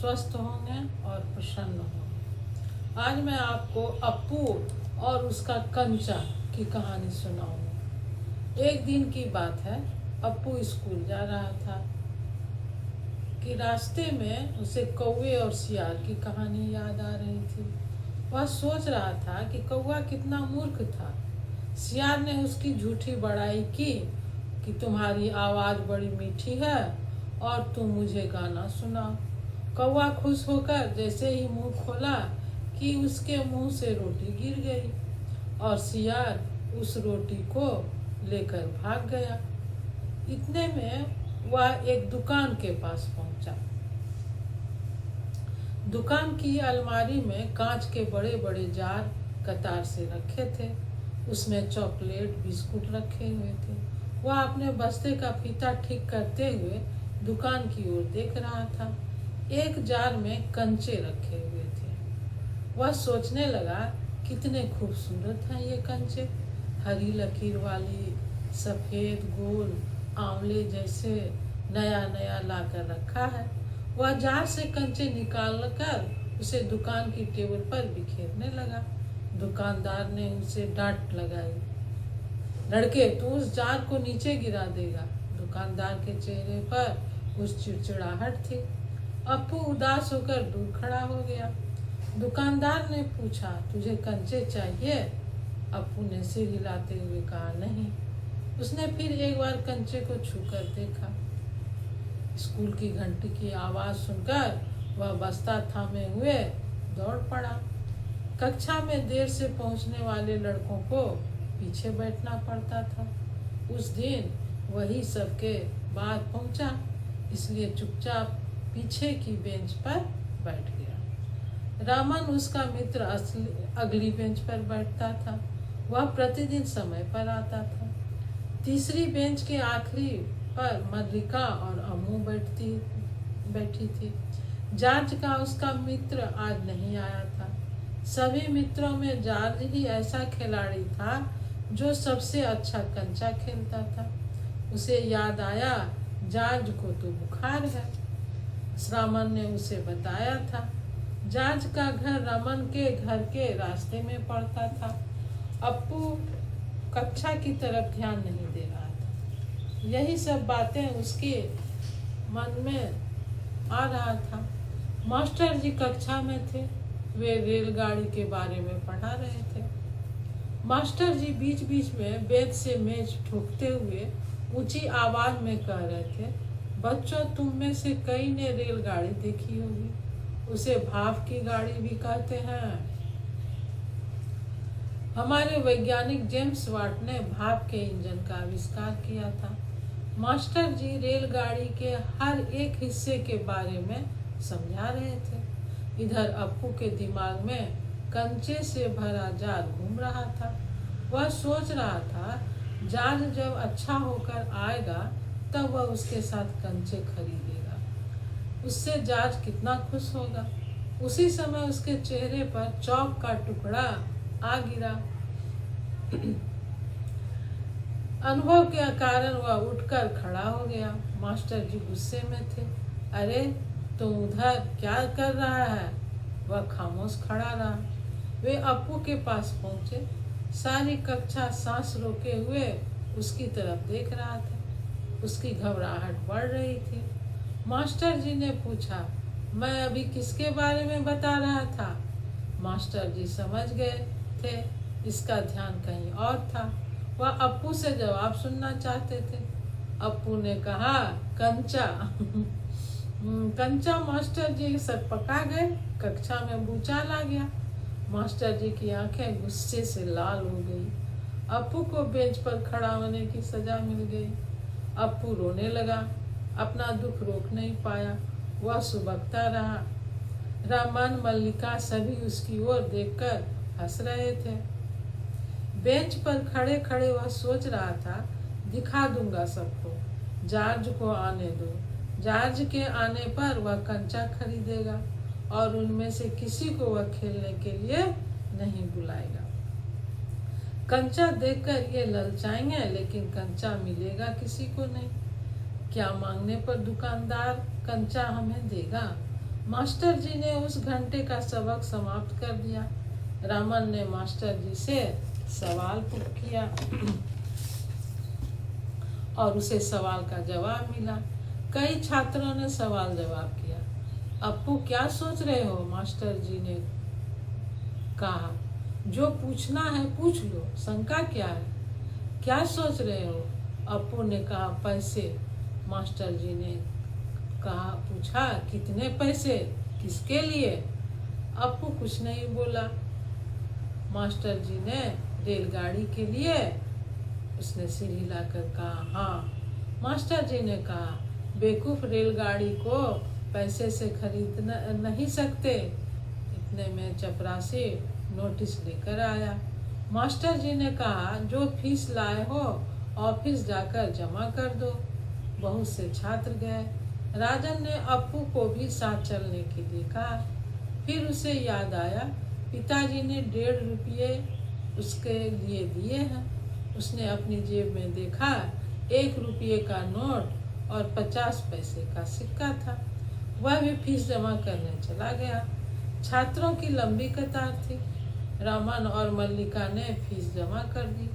स्वस्थ होंगे और प्रसन्न होंगे। आज मैं आपको अप्पू और उसका कंचा की कहानी सुनाऊंगी। एक दिन की बात है, अप्पू स्कूल जा रहा था कि रास्ते में उसे कौवे और सियार की कहानी याद आ रही थी। वह सोच रहा था कि कौवा कितना मूर्ख था। सियार ने उसकी झूठी बड़ाई की कि तुम्हारी आवाज़ बड़ी मीठी है और तुम मुझे गाना सुनाओ। कौवा खुश होकर जैसे ही मुंह खोला कि उसके मुंह से रोटी गिर गई और सियार उस रोटी को लेकर भाग गया। इतने में वह एक दुकान के पास पहुंचा। दुकान की अलमारी में कांच के बड़े बड़े जार कतार से रखे थे। उसमें चॉकलेट बिस्कुट रखे हुए थे। वह अपने बस्ते का फीता ठीक करते हुए दुकान की ओर देख रहा था। एक जार में कंचे रखे हुए थे। वह सोचने लगा, कितने खूबसूरत हैं ये कंचे, हरी लकीर वाली, सफ़ेद गोल आंवले जैसे, नया नया लाकर रखा है। वह जार से कंचे निकाल कर उसे दुकान की टेबल पर बिखेरने लगा। दुकानदार ने उसे डांट लगाई, लड़के तू उस जार को नीचे गिरा देगा। दुकानदार के चेहरे पर उस चिड़चिड़ाहट थी। अप्पू उदास होकर दूर खड़ा हो गया। दुकानदार ने पूछा, तुझे कंचे चाहिए? अप्पू ने सिर हिलाते हुए कहा, नहीं। उसने फिर एक बार कंचे को छूकर देखा। स्कूल की घंटी की आवाज़ सुनकर वह बस्ता थामे हुए दौड़ पड़ा। कक्षा में देर से पहुंचने वाले लड़कों को पीछे बैठना पड़ता था। उस दिन वही सबके बाद पहुंचा, इसलिए चुपचाप पीछे की बेंच पर बैठ गया। रामन उसका मित्र अगली बेंच पर बैठता था। वह प्रतिदिन समय पर आता था। तीसरी बेंच के आखिरी पर मल्लिका और अम्मू बैठी थी। जॉर्ज का उसका मित्र आज नहीं आया था। सभी मित्रों में जॉर्ज ही ऐसा खिलाड़ी था जो सबसे अच्छा कंचा खेलता था। उसे याद आया, जॉर्ज को तो बुखार है। रामन ने उसे बताया था। जॉर्ज का घर रमन के घर के रास्ते में पड़ता था। अप्पू कक्षा की तरफ ध्यान नहीं दे रहा था। यही सब बातें उसके मन में आ रहा था। मास्टर जी कक्षा में थे। वे रेलगाड़ी के बारे में पढ़ा रहे थे। मास्टर जी बीच बीच में बेंच से मेज ठोकते हुए ऊंची आवाज में कह रहे थे, बच्चों तुम में से कई ने रेलगाड़ी देखी होगी, उसे भाप की गाड़ी भी कहते हैं। हमारे वैज्ञानिक जेम्स वाट ने भाप के इंजन का आविष्कार किया था। मास्टर जी रेलगाड़ी के हर एक हिस्से के बारे में समझा रहे थे। इधर अप्पू के दिमाग में कंचे से भरा जार घूम रहा था। वह सोच रहा था, जार जब अच्छा होकर आएगा तब वह उसके साथ कंचे खरीदेगा। उससे जार कितना खुश होगा। उसी समय उसके चेहरे पर चौक का टुकड़ा आ गिरा। अनुभव के कारण वह उठकर खड़ा हो गया। मास्टर जी गुस्से में थे। अरे तुम उधर क्या कर रहा है? वह खामोश खड़ा रहा। वे अप्पू के पास पहुंचे। सारी कक्षा सांस रोके हुए उसकी तरफ देख रहा था। उसकी घबराहट बढ़ रही थी। मास्टर जी ने पूछा, मैं अभी किसके बारे में बता रहा था? मास्टर जी समझ गए थे इसका ध्यान कहीं और था। वह अप्पू से जवाब सुनना चाहते थे। अप्पू ने कहा, कंचा। कंचा। मास्टर जी सर पका गए। कक्षा में भूचाल आ गया। मास्टर जी की आंखें गुस्से से लाल हो गई। अप्पू को बेंच पर खड़ा होने की सजा मिल गई। अप्पू रोने लगा। अपना दुख रोक नहीं पाया। वह सुबकता रहा। रामन मल्लिका सभी उसकी ओर देखकर हंस रहे थे। बेंच पर खड़े खड़े वह सोच रहा था, दिखा दूंगा सबको, जॉर्ज को आने दो। जॉर्ज के आने पर वह कंचा खरीदेगा और उनमें से किसी को वह खेलने के लिए नहीं बुलाएगा। कंचा देखकर ये ललचाएंगे, लेकिन कंचा मिलेगा किसी को नहीं। क्या मांगने पर दुकानदार कंचा हमें देगा? मास्टर जी ने उस घंटे का सबक समाप्त कर दिया। रामन ने मास्टर जी से सवाल किया और उसे सवाल का जवाब मिला। कई छात्रों ने सवाल जवाब किया। अप्पू क्या सोच रहे हो? मास्टर जी ने कहा। जो पूछना है पूछ लो, शंका क्या है? क्या सोच रहे हो? अप्पू ने कहा पैसे। मास्टर जी ने कहा पूछा कितने पैसे, किसके लिए? अप्पू कुछ नहीं बोला। मास्टर जी ने रेलगाड़ी के लिए। उसने सिर हिलाकर कहा हाँ। मास्टर जी ने कहा बेवकूफ, रेलगाड़ी को पैसे से खरीद नहीं सकते। इतने में चपरासी नोटिस लेकर आया। मास्टर जी ने कहा जो फीस लाए हो ऑफिस जाकर जमा कर दो। बहुत से छात्र गए। राजन ने अप्पू को भी साथ चलने के लिए कहा। फिर उसे याद आया पिताजी ने 1.5 रुपये उसके लिए दिए हैं। उसने अपनी जेब में देखा 1 रुपये का नोट और 50 पैसे का सिक्का था। वह भी फीस जमा करने चला गया। छात्रों की लंबी कतार थी। रामन और मल्लिका ने फीस जमा कर दी।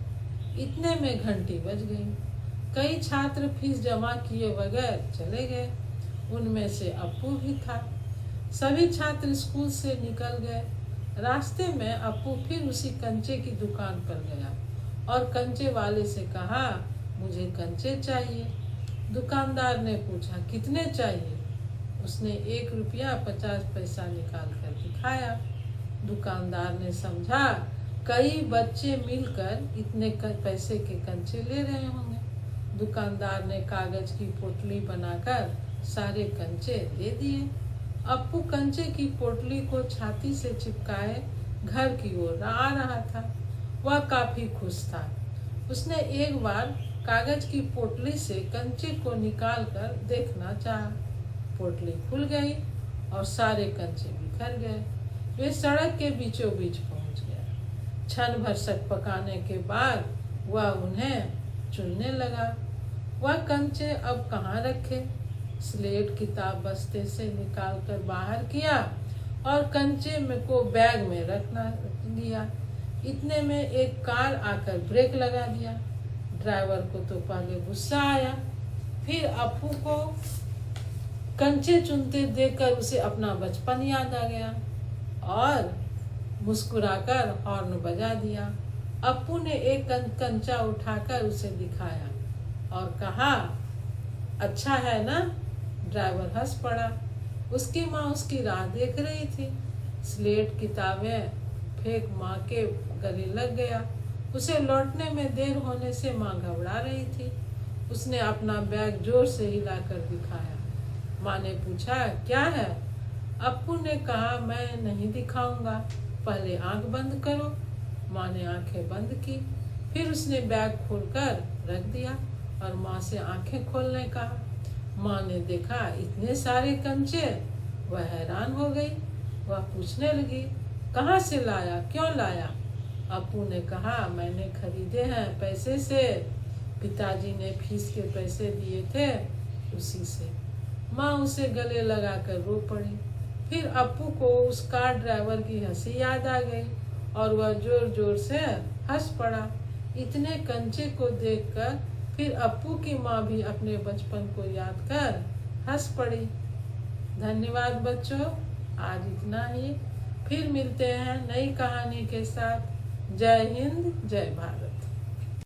इतने में घंटी बज गई। कई छात्र फीस जमा किए बगैर चले गए। उनमें से अप्पू भी था। सभी छात्र स्कूल से निकल गए। रास्ते में अप्पू फिर उसी कंचे की दुकान पर गया और कंचे वाले से कहा मुझे कंचे चाहिए। दुकानदार ने पूछा कितने चाहिए? उसने 1 रुपया 50 पैसा निकाल कर दिखाया। दुकानदार ने समझा कई बच्चे मिलकर इतने पैसे के कंचे ले रहे होंगे। दुकानदार ने कागज की पोटली बनाकर सारे कंचे दे दिए। अप्पू कंचे की पोटली को छाती से चिपकाए घर की ओर आ रहा था। वह काफी खुश था। उसने एक बार कागज की पोटली से कंचे को निकालकर देखना चाहा। पोटली खुल गई और सारे कंचे बिखर गए। वे सड़क के बीचों बीच पहुंच गया। क्षण भर सक पकाने के बाद वह उन्हें चुनने लगा। वह कंचे अब कहाँ रखे? स्लेट किताब बस्ते से निकालकर बाहर किया और कंचे में को बैग में रखना दिया। इतने में एक कार आकर ब्रेक लगा दिया। ड्राइवर को तो पहले गुस्सा आया, फिर अप्पू को कंचे चुनते देखकर उसे अपना बचपन याद आ गया और मुस्कुराकर हॉर्न बजा दिया। अप्पू ने एक कंचा उठाकर उसे दिखाया और कहा अच्छा है ना? ड्राइवर हंस पड़ा। उसकी माँ उसकी राह देख रही थी। स्लेट किताबें फेंक माँ के गले लग गया। उसे लौटने में देर होने से माँ घबरा रही थी। उसने अपना बैग जोर से हिलाकर दिखाया। माँ ने पूछा क्या है? अप्पू ने कहा मैं नहीं दिखाऊंगा, पहले आंख बंद करो। माँ ने आंखें बंद की। फिर उसने बैग खोलकर रख दिया और माँ से आंखें खोलने कहा। माँ ने देखा इतने सारे कंचे। वह हैरान हो गई। वह पूछने लगी कहाँ से लाया, क्यों लाया? अप्पू ने कहा मैंने खरीदे हैं पैसे से। पिताजी ने फीस के पैसे दिए थे, उसी से। माँ उसे गले लगाकर रो पड़ी। फिर अप्पू को उस कार ड्राइवर की हंसी याद आ गई और वह जोर जोर से हंस पड़ा। इतने कंचे को देखकर फिर अप्पू की माँ भी अपने बचपन को याद कर हंस पड़ी। धन्यवाद बच्चों, आज इतना ही। फिर मिलते हैं नई कहानी के साथ। जय हिंद, जय भारत।